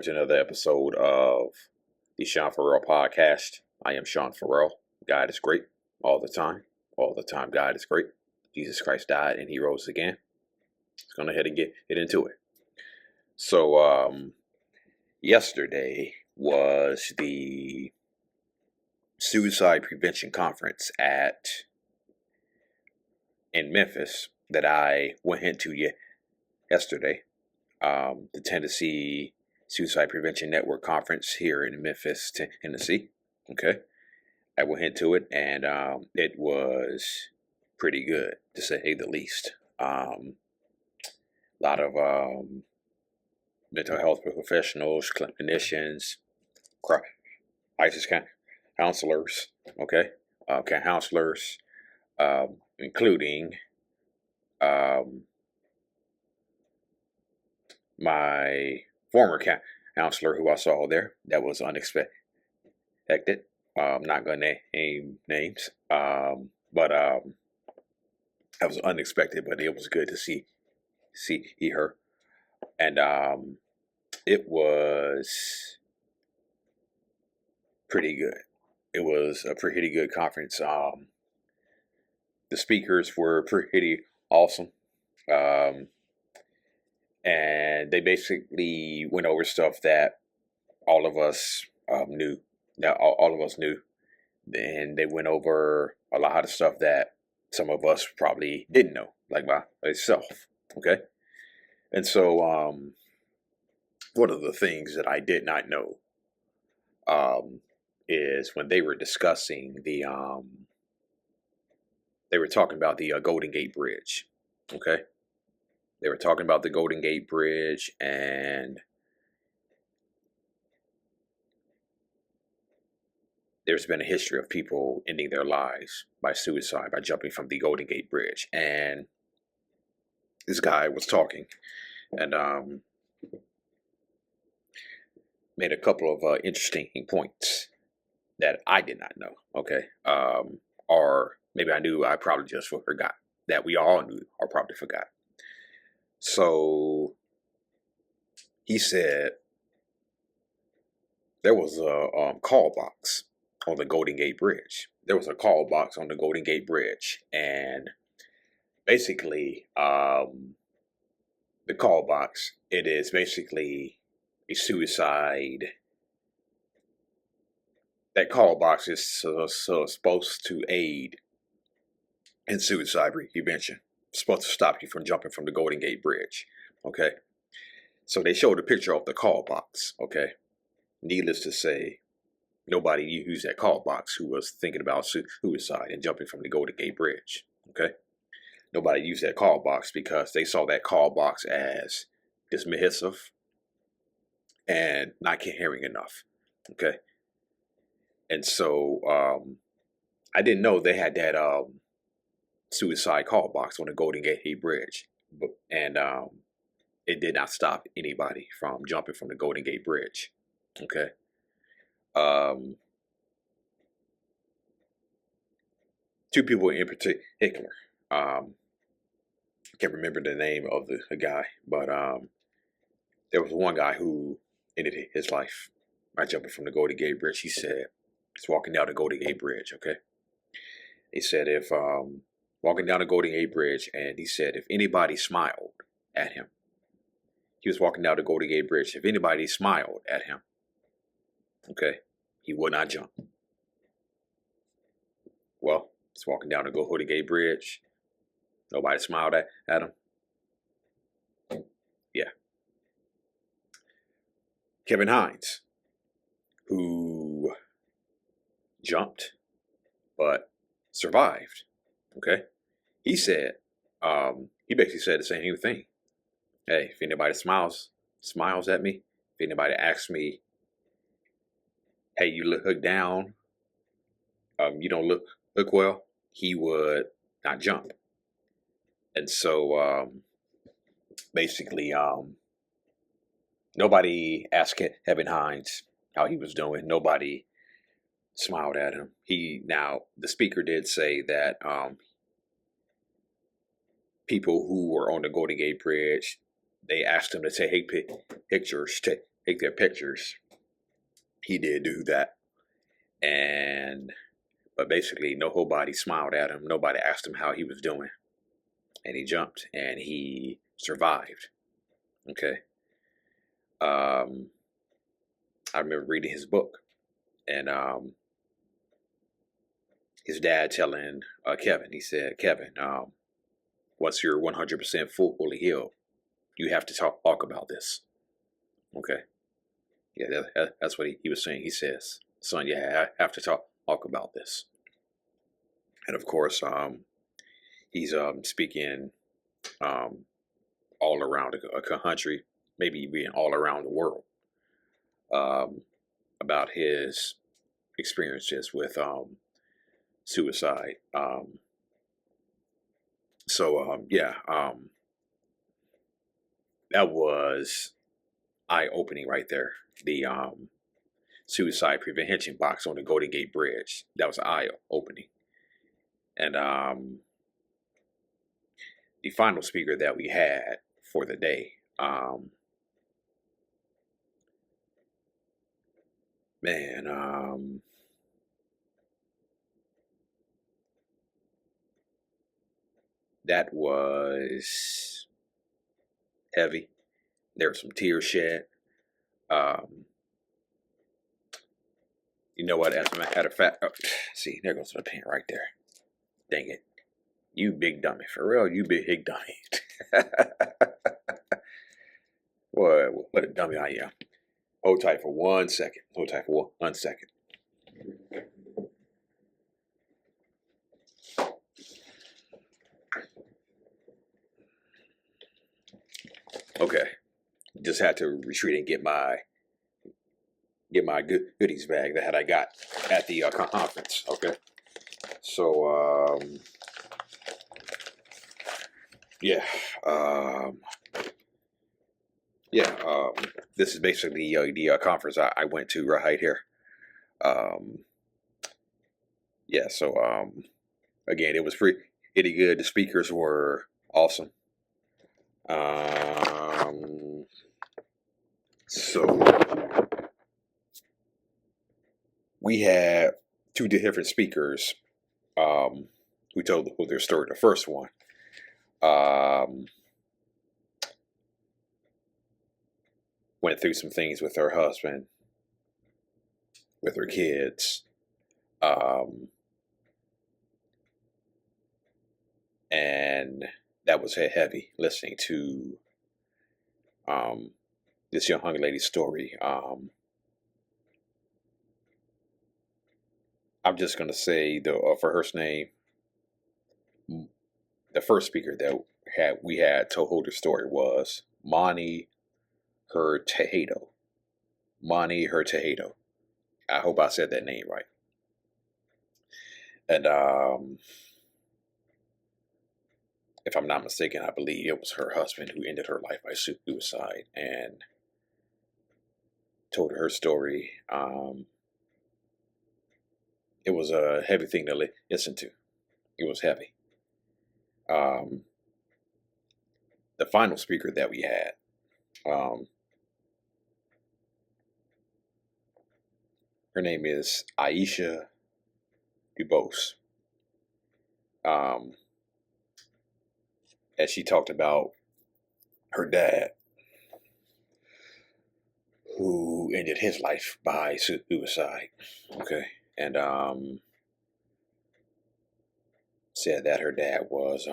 to another episode of the Sean Farrell podcast. I am Sean Farrell. God is great all the time. All the time, God is great. Jesus Christ died and he rose again. Let's go ahead and get into it. So, yesterday was the suicide prevention conference in Memphis that I went into yesterday. The Tennessee Suicide Prevention Network conference here in Memphis, Tennessee. Okay, I went into it and it was pretty good, to say the least. A lot of mental health professionals, clinicians, crisis counselors. Okay, counselors, including my former counselor who I saw there. That was unexpected. I'm not going to name names, but that was unexpected, but it was good to see her. And it was pretty good. It was a pretty good conference. The speakers were pretty awesome. And they basically went over stuff that all of us knew. Now, all of us knew. And they went over a lot of stuff that some of us probably didn't know, like myself. Okay? And so, one of the things that I did not know is when they were discussing they were talking about the Golden Gate Bridge. Okay? They were talking about the Golden Gate Bridge, and there's been a history of people ending their lives by suicide, by jumping from the Golden Gate Bridge. And this guy was talking and made a couple of interesting points that I did not know. Okay. Or maybe I knew, I probably just forgot, that we all knew or probably forgot. So he said there was a call box on the Golden Gate Bridge. There was a call box on the Golden Gate Bridge, and basically the call box, it is basically a suicide. That call box is supposed to aid in suicide prevention. Supposed to stop you from jumping from the Golden Gate Bridge. Okay, so they showed a picture of the call box. Okay, needless to say, nobody used that call box who was thinking about suicide and jumping from the Golden Gate Bridge. Okay, nobody used that call box because they saw that call box as dismissive and not caring enough. Okay, and so I didn't know they had that suicide call box on the Golden Gate Bridge, and it did not stop anybody from jumping from the Golden Gate Bridge. Okay. Two people in particular. I can't remember the name of the guy, but there was one guy who ended his life by jumping from the Golden Gate Bridge. He said he's walking down the Golden Gate Bridge. Okay. He said if walking down the Golden Gate Bridge, and he said if anybody smiled at him, he was walking down the Golden Gate Bridge. If anybody smiled at him, okay, he would not jump. Well, he's walking down the Golden Gate Bridge. Nobody smiled at him. Yeah. Kevin Hines, who jumped but survived. Okay, he said, he basically said the same thing. Hey, if anybody smiles at me, if anybody asks me, hey, you look down, you don't look well, he would not jump. And so, basically, nobody asked Kevin Hines how he was doing. Nobody smiled at him. Now, the speaker did say that people who were on the Golden Gate Bridge, they asked him to take pictures, take their pictures. He did do that, but basically nobody smiled at him. Nobody asked him how he was doing, and he jumped and he survived. Okay. I remember reading his book, and his dad telling Kevin, he said, Kevin, once you're 100% fully healed, you have to talk about this. Okay. Yeah, that's what he was saying. He says, son, you have to talk about this. And of course, he's speaking all around the country, maybe even all around the world, about his experiences with suicide. That was eye-opening right there. The suicide prevention box on the Golden Gate Bridge. That was eye-opening. And the final speaker that we had for the day, that was heavy. There were some tears shed. You know what? As a matter of fact, see, there goes the pen right there. Dang it. You big dummy. For real, you big dummy. Boy, what a dummy I am. Hold tight for 1 second. Hold tight for 1 second. Okay. Just had to retreat and get my goodies bag that I got at the conference. Okay. So, this is basically the conference I went to right here. Again, it was pretty good. The speakers were awesome. So we had two different speakers who told their story. The first one, went through some things with her husband, with her kids, and that was heavy listening to this young lady's story. I'm just going to say for her name, the first speaker that we had told her story was Mani Hurtado. Mani Hurtado. I hope I said that name right. And if I'm not mistaken, I believe it was her husband who ended her life by suicide, and told her story. It was a heavy thing to listen to. It was heavy. The final speaker that we had, her name is Aisha Dubose. As she talked about her dad, who ended his life by suicide. Okay. And said that her dad was,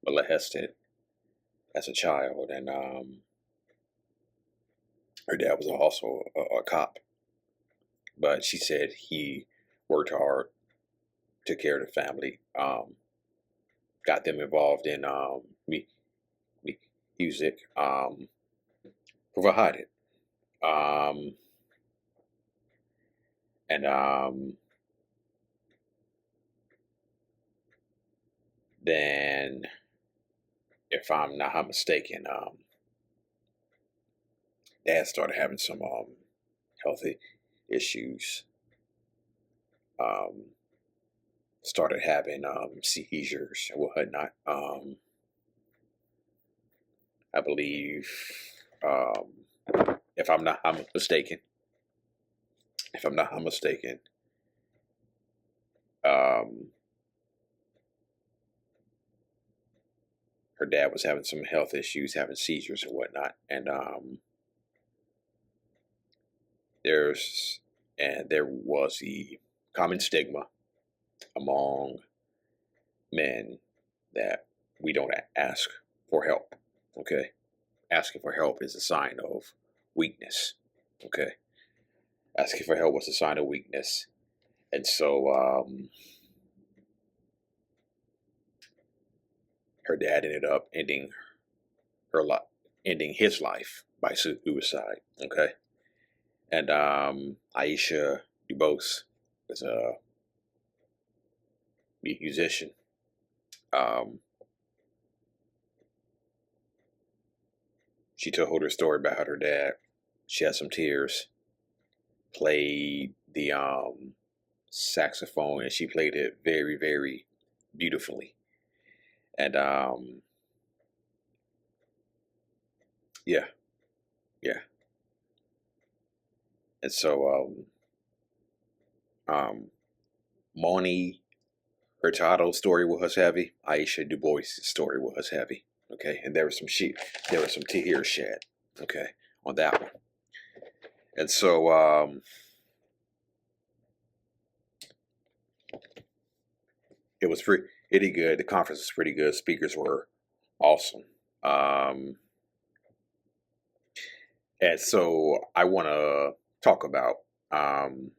molested as a child, and her dad was also a cop. But she said he worked hard, took care of the family, got them involved in music, provided. Then, if I'm not mistaken, Dad started having some healthy issues. Started having seizures and whatnot. I believe, if I'm not, I'm mistaken. If I'm not, I'm mistaken. Um, her dad was having some health issues, having seizures and whatnot, and there's and there was the common stigma among men that we don't ask for help. Okay, asking for help is a sign of weakness. Okay, asking for help was a sign of weakness, and so her dad ended up her life, ending his life by suicide. Okay, and Aisha Dubose is a musician. Um, she told her story about how her dad, she had some tears, played the saxophone, and she played it very, very beautifully. And yeah, yeah. And so Moni Hurtado's story was heavy. Aisha Du Bois' story was heavy. Okay, and there was some tears shed. Okay, on that one. And so it was pretty good. The conference was pretty good. Speakers were awesome. And so I want to talk about the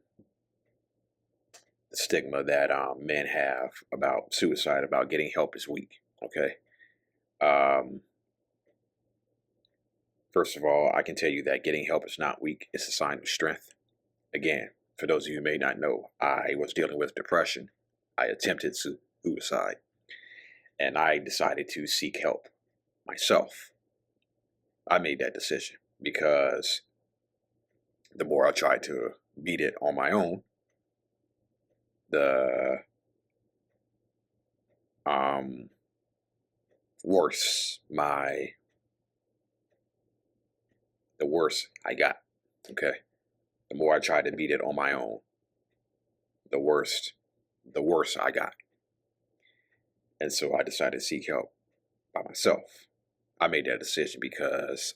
stigma that men have about suicide, about getting help is weak. Okay. Um, First of all, I can tell you that getting help is not weak. It's a sign of strength. Again, for those of you who may not know, I was dealing with depression. I attempted suicide, and I decided to seek help myself. I made that decision because the more I tried to beat it on my own, the worse the worse I got. Okay, the more I tried to beat it on my own, the worse I got, and so I decided to seek help by myself. I made that decision because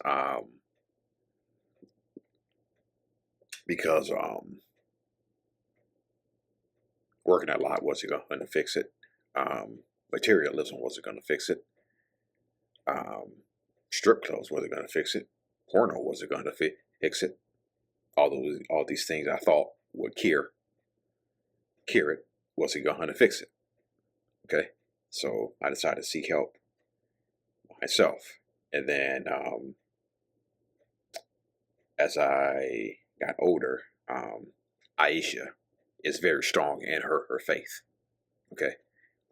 working a lot wasn't going to fix it. Materialism wasn't going to fix it. Strip clubs wasn't going to fix it. Porno wasn't going to fix it. All these things I thought would cure it wasn't going to fix it. Okay, so I decided to seek help myself, and then as I got older, Aisha is very strong in her faith. Okay,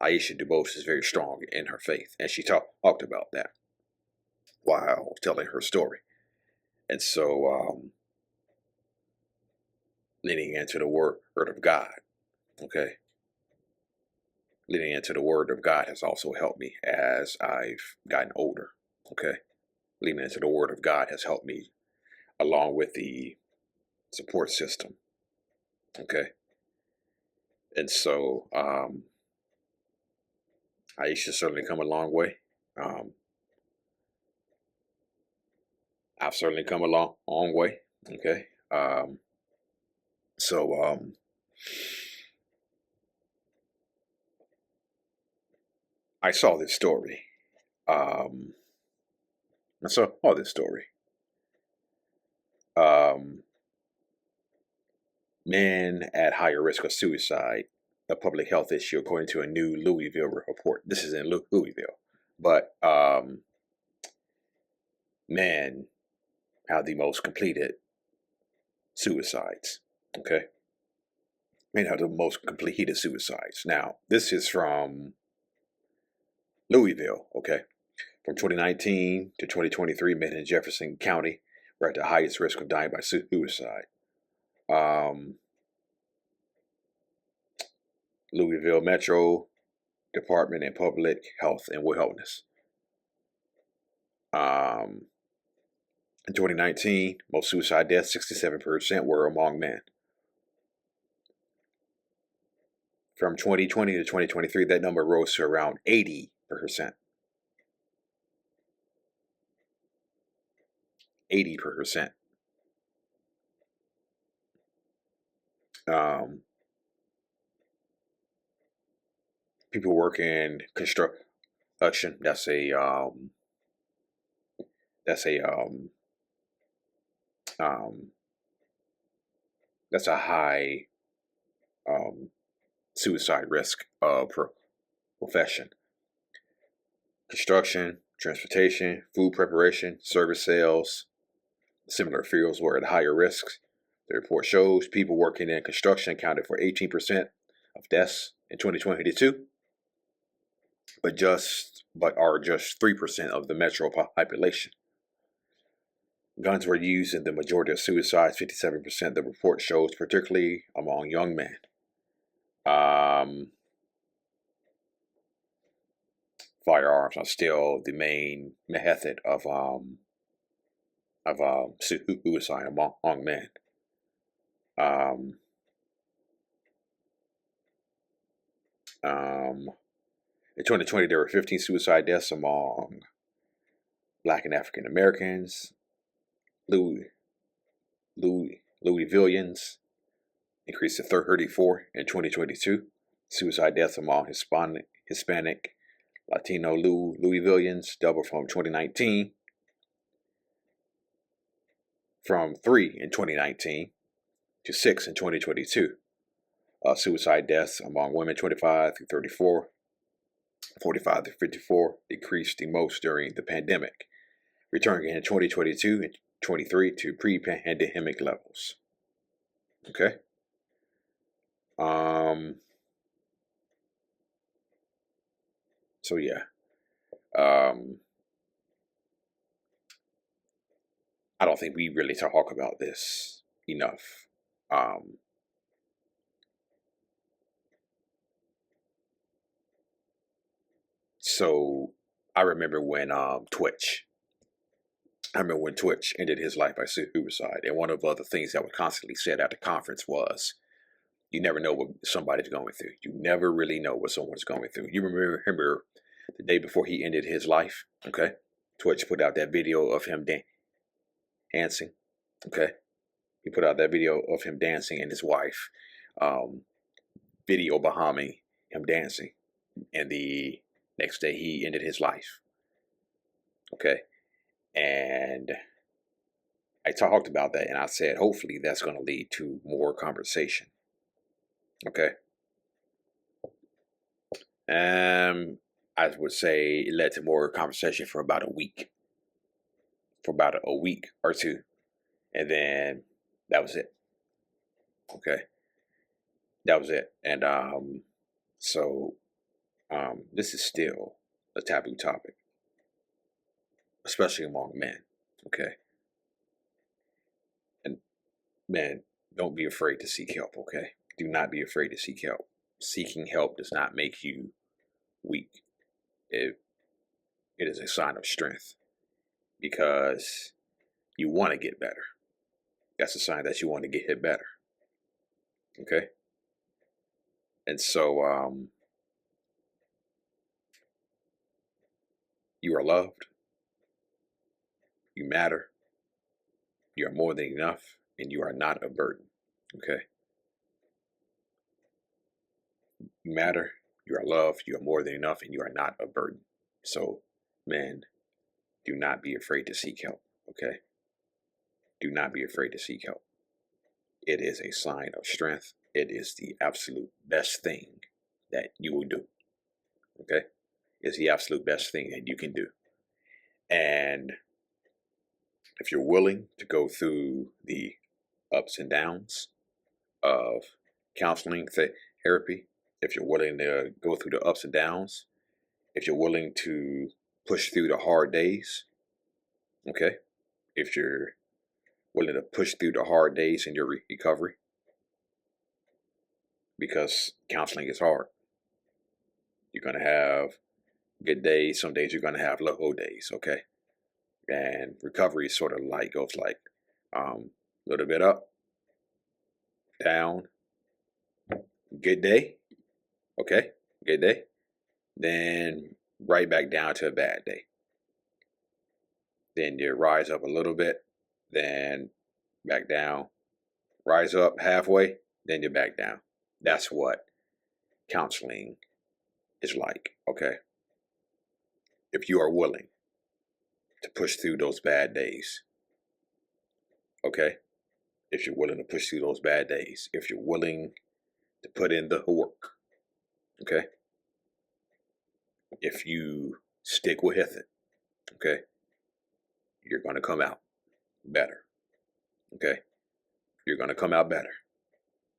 Aisha DuBose is very strong in her faith, and she talked about that while telling her story. And so, leaning into the word of God, okay, leaning into the word of God has also helped me as I've gotten older. Okay, leaning into the word of God has helped me along with the support system. Okay, and so Aisha's certainly come a long way. I've certainly come a long way. Okay. So I saw this story. I saw this story. Men at higher risk of suicide, a public health issue, according to a new Louisville report. This is in Louisville, but men have the most completed suicides. Okay, men have the most completed suicides. Now, this is from Louisville. Okay, from 2019 to 2023, men in Jefferson County were at the highest risk of dying by suicide. Louisville Metro Department of Public Health and Wellness In 2019, most suicide deaths, 67%, were among men. From 2020 to 2023, that number rose to around 80%. 80%. People work in construction. That's a high suicide risk profession. Construction, transportation, food preparation, service sales, similar fields were at higher risks. The report shows people working in construction accounted for 18% of deaths in 2022, but are just 3% of the metro population. Guns were used in the majority of suicides, 57%. The report shows, particularly among young men. Firearms are still the main method of suicide among men. In 2020, there were 15 suicide deaths among Black and African Americans. Louisvillians increased to 34 in 2022. Suicide deaths among Hispanic, Latino Louisvillians doubled from 2019, from 3 in 2019 to 6 in 2022. Suicide deaths among women 25 through 34, 45 to 54 decreased the most during the pandemic, returning in 2022 and 23 to pre-pandemic levels. Okay. So yeah. I don't think we really talk about this enough. So I remember when Twitch ended his life by suicide, and one of the other things that was constantly said at the conference was, you never know what somebody's going through. You never really know what someone's going through. You remember the day before he ended his life, okay? Twitch put out that video of him dancing, okay? He put out that video of him dancing and his wife video behind him dancing. And the next day he ended his life, okay? And I talked about that, and I said, hopefully that's going to lead to more conversation, okay? I would say it led to more conversation for about a week. For about a week or two. And then that was it. Okay. That was it. And this is still a taboo topic, especially among men. Okay. And men, don't be afraid to seek help, okay? Do not be afraid to seek help. Seeking help does not make you weak. It is a sign of strength, because you want to get better. That's a sign that you want to get better. Okay? And so you are loved. You matter. You are more than enough, and you are not a burden. Okay? You matter. You are loved. You are more than enough, and you are not a burden. So, men, do not be afraid to seek help. Okay? Do not be afraid to seek help. It is a sign of strength. It is the absolute best thing that you will do. Okay? It's the absolute best thing that you can do. And if you're willing to go through the ups and downs of counseling, therapy, if you're willing to go through the ups and downs, if you're willing to push through the hard days, okay? If you're willing to push through the hard days in your recovery, because counseling is hard. You're going to have good days. Some days you're going to have low days, okay? And recovery is sort of like goes like a little bit up, down, good day, okay, good day, then right back down to a bad day. Then you rise up a little bit, then back down, rise up halfway, then you're back down. That's what counseling is like, okay? If you are willing to push through those bad days, okay? If you're willing to push through those bad days, if you're willing to put in the work, okay? If you stick with it, okay? You're going to come out better, okay? You're going to come out better.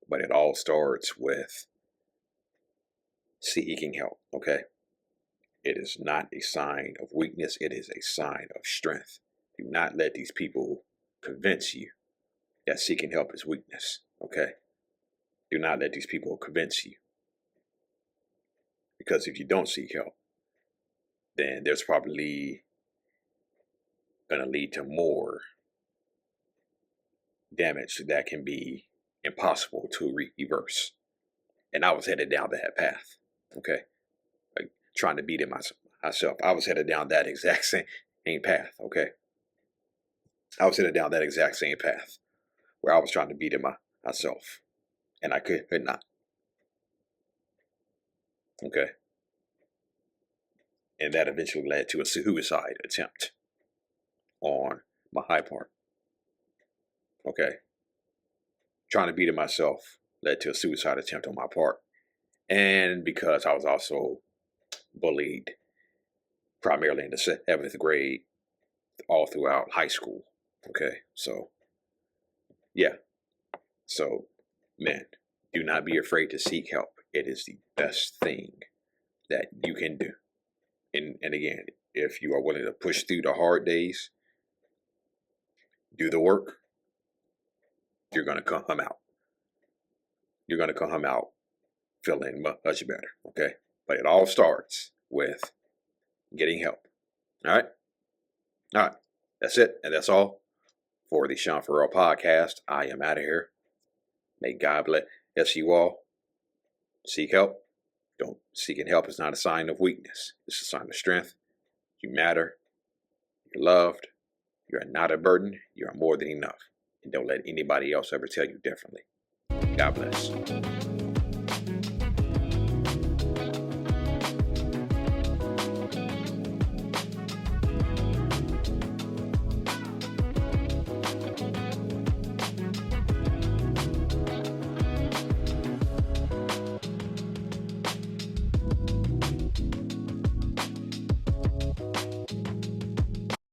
But it all starts with seeking help, okay? It is not a sign of weakness. It is a sign of strength. Do not let these people convince you that seeking help is weakness, okay? Do not let these people convince you. Because if you don't seek help, then there's probably going to lead to more damage that can be impossible to reverse. And I was headed down that path, okay? Like trying to beat it myself. I was headed down that exact same path, okay? I was headed down that exact same path where I was trying to beat it myself. And I could not. Okay? And that eventually led to a suicide attempt on my high part. Okay? Trying to beat it myself led to a suicide attempt on my part. And because I was also bullied primarily in the 7th grade all throughout high school. Okay? So, yeah. So, men, do not be afraid to seek help. It is the best thing that you can do. And again, if you are willing to push through the hard days, do the work, you're going to come out. You're going to come out feeling much better, okay? But it all starts with getting help, all right? All right, that's it, and that's all for the Sean Farrell podcast. I am out of here. May God bless you all. Seek help. Don't seeking help is not a sign of weakness. It's a sign of strength. You matter. You're loved. You are not a burden. You are more than enough. And don't let anybody else ever tell you differently. God bless.